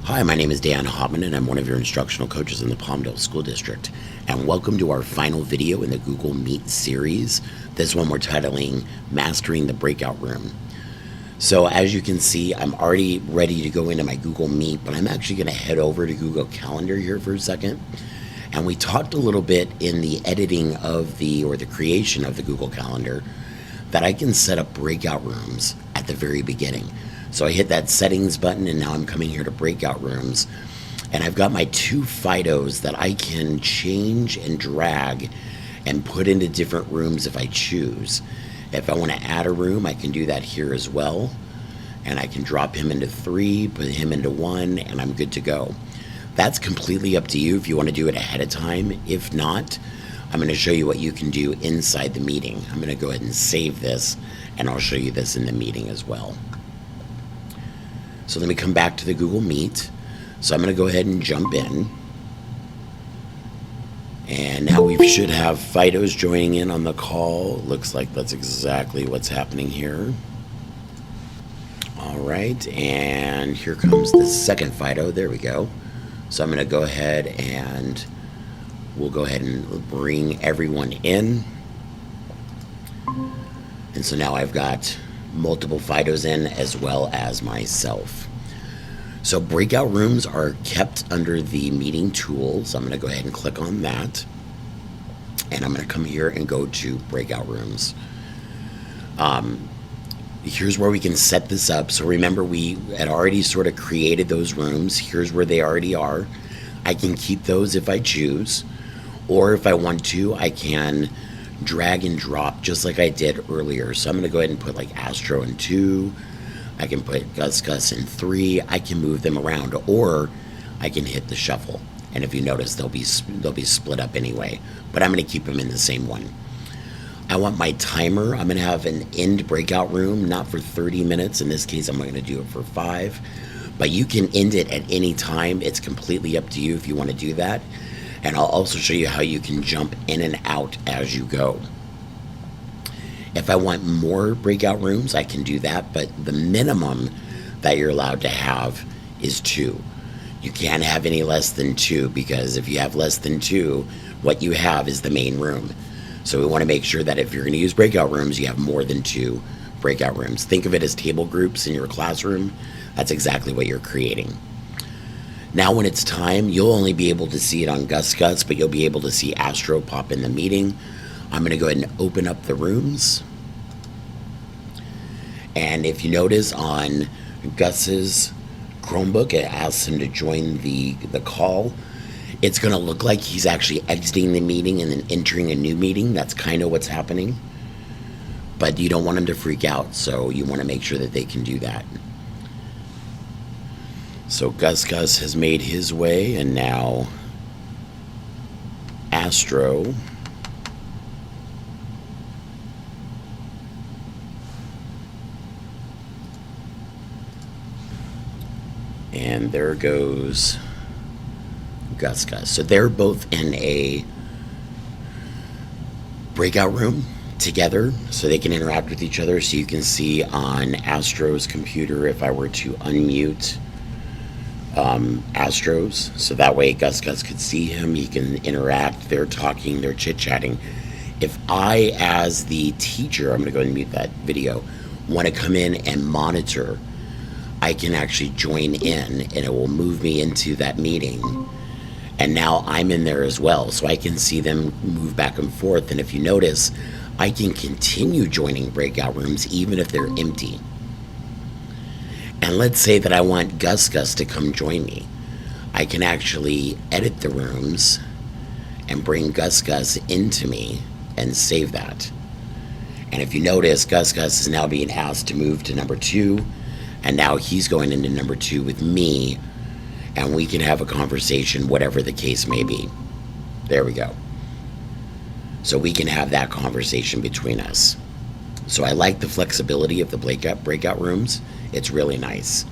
Hi, my name is Dan Hauptman, and I'm one of your instructional coaches in the Palmdale School District. And welcome to our final video in the Google Meet series. This one we're titling Mastering the Breakout Room. So as you can see, I'm already ready to go into my Google Meet, but I'm actually going to head over to Google Calendar here for a second. And we talked a little bit in the editing of the creation of the Google Calendar that I can set up breakout rooms at the very beginning. So I hit that settings button, and now I'm coming here to breakout rooms, and I've got my two Fidos that I can change and drag and put into different rooms if I choose. If I want to add a room, I can do that here as well, and I can drop him into 3, put him into 1, and I'm good to go. That's completely up to you if you want to do it ahead of time. If not, I'm going to show you what you can do inside the meeting. I'm going to go ahead and save this, and I'll show you this in the meeting as well. So let me come back to the Google Meet. So I'm going to go ahead and jump in. And now we should have Fidos joining in on the call. Looks like that's exactly what's happening here. All right, and here comes the second Fido. There we go. So I'm going to go ahead and we'll go ahead and bring everyone in. And so now I've got multiple Fidos in as well as myself. So breakout rooms are kept under the meeting tools. I'm going to go ahead and click on that. And I'm going to come here and go to breakout rooms. Here's where we can set this up. So remember, we had already sort of created those rooms. Here's where they already are. I can keep those if I choose. Or if I want to, I can drag and drop just like I did earlier. So I'm going to go ahead and put like Astro in 2. I can put Gus in 3. I can move them around, or I can hit the shuffle. And if you notice, they'll be split up anyway. But I'm going to keep them in the same one. I want my timer. I'm going to have an end breakout room, not for 30 minutes. In this case, I'm going to do it for 5. But you can end it at any time. It's completely up to you if you want to do that. And I'll also show you how you can jump in and out as you go. If I want more breakout rooms, I can do that, but the minimum that you're allowed to have is 2. You can't have any less than 2, because if you have less than 2, what you have is the main room. So we want to make sure that if you're going to use breakout rooms, you have more than 2 breakout rooms. Think of it as table groups in your classroom. That's exactly what you're creating. Now when it's time, you'll only be able to see it on Gus, but you'll be able to see Astro pop in the meeting. I'm going to go ahead and open up the rooms. And if you notice on Gus's Chromebook, it asks him to join the call. It's going to look like he's actually exiting the meeting and then entering a new meeting. That's kind of what's happening. But you don't want him to freak out, so you want to make sure that they can do that. So Gus has made his way, and now Astro and there goes Gus. So they're both in a breakout room together, so they can interact with each other. So you can see on Astro's computer, if I were to unmute Astro's, so that way Gus could see him, he can interact, they're talking, they're chit-chatting. If I, as the teacher, I'm going to go ahead and mute that video, want to come in and monitor, I can actually join in, and it will move me into that meeting. And now I'm in there as well, so I can see them move back and forth. And if you notice, I can continue joining breakout rooms even if they're empty. And let's say that I want Gus to come join me. I can actually edit the rooms and bring Gus into me and save that. And if you notice, Gus is now being asked to move to number 2, and now he's going into number 2 with me, and we can have a conversation, whatever the case may be. There we go. So we can have that conversation between us. So I like the flexibility of the breakout rooms. It's really nice.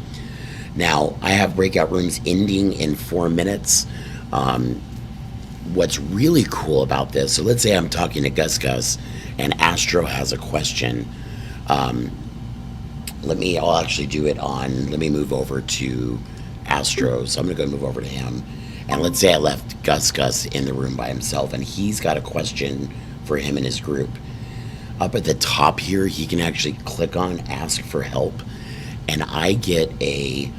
Now, I have breakout rooms ending in 4 minutes. What's really cool about this, so let's say I'm talking to Gus and Astro has a question. I'll actually do it on, let me move over to Astro, so I'm going to go move over to him. And let's say I left Gus in the room by himself, and he's got a question for him and his group. Up at the top here, he can actually click on Ask for Help, and I get a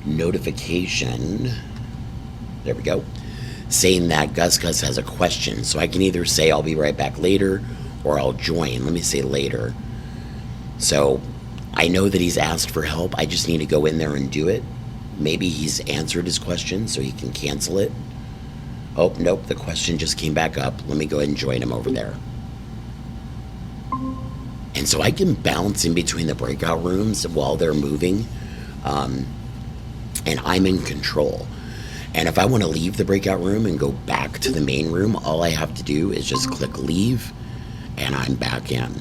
notification, there we go, saying that Gus has a question. So I can either say I'll be right back later, or I'll join. Let me say later. So I know that he's asked for help. I just need to go in there and do it. Maybe he's answered his question, so he can cancel it. Oh, nope, the question just came back up. Let me go ahead and join him over there. And so I can bounce in between the breakout rooms while they're moving, and I'm in control. And if I want to leave the breakout room and go back to the main room, all I have to do is just click leave, and I'm back in.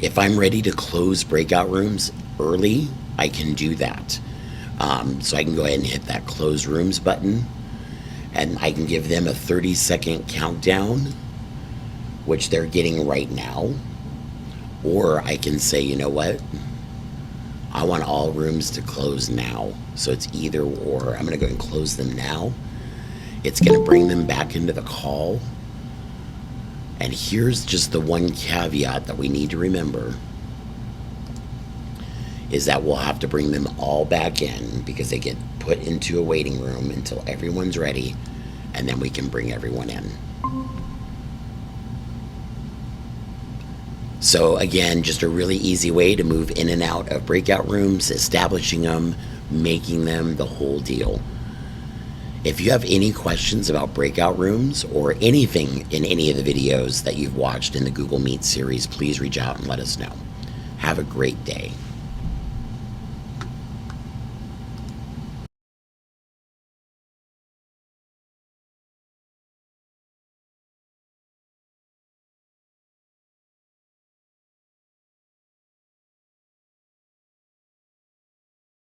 If I'm ready to close breakout rooms early, I can do that. So I can go ahead and hit that close rooms button, and I can give them a 30-second countdown, which they're getting right now. Or I can say, you know what? I want all rooms to close now. So it's either or. I'm going to go and close them now. It's going to bring them back into the call. And here's just the one caveat that we need to remember, is that we'll have to bring them all back in because they get put into a waiting room until everyone's ready, and then we can bring everyone in. So again, just a really easy way to move in and out of breakout rooms, establishing them, making them, the whole deal. If you have any questions about breakout rooms or anything in any of the videos that you've watched in the Google Meet series, please reach out and let us know. Have a great day.